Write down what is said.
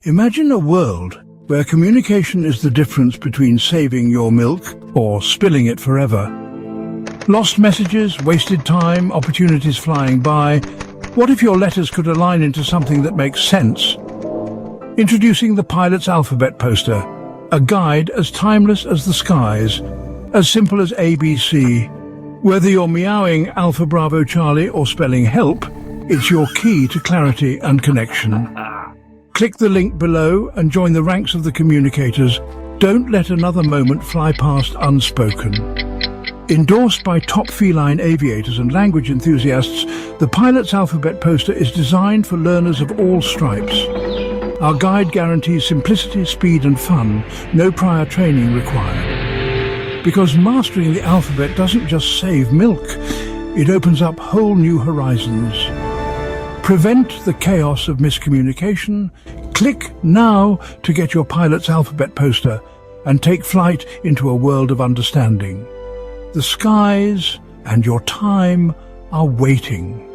Imagine a world where communication is the difference between saving your milk or spilling it forever. Lost messages, wasted time, opportunities flying by. What if your letters could align into something that makes sense? Introducing the Pilot's Alphabet Poster, a guide as timeless as the skies, as simple as ABC. Whether you're meowing Alpha Bravo Charlie or spelling help, it's your key to clarity and connection. Click the link below and join the ranks of the communicators. Don't let another moment fly past unspoken. Endorsed by top feline aviators and language enthusiasts, the Pilot's Alphabet Poster is designed for learners of all stripes. Our guide guarantees simplicity, speed and fun, no prior training required. Because mastering the alphabet doesn't just save milk, it opens up whole new horizons. Prevent the chaos of miscommunication. Click now to get your Pilot's Alphabet Poster and take flight into a world of understanding. The skies and your time are waiting.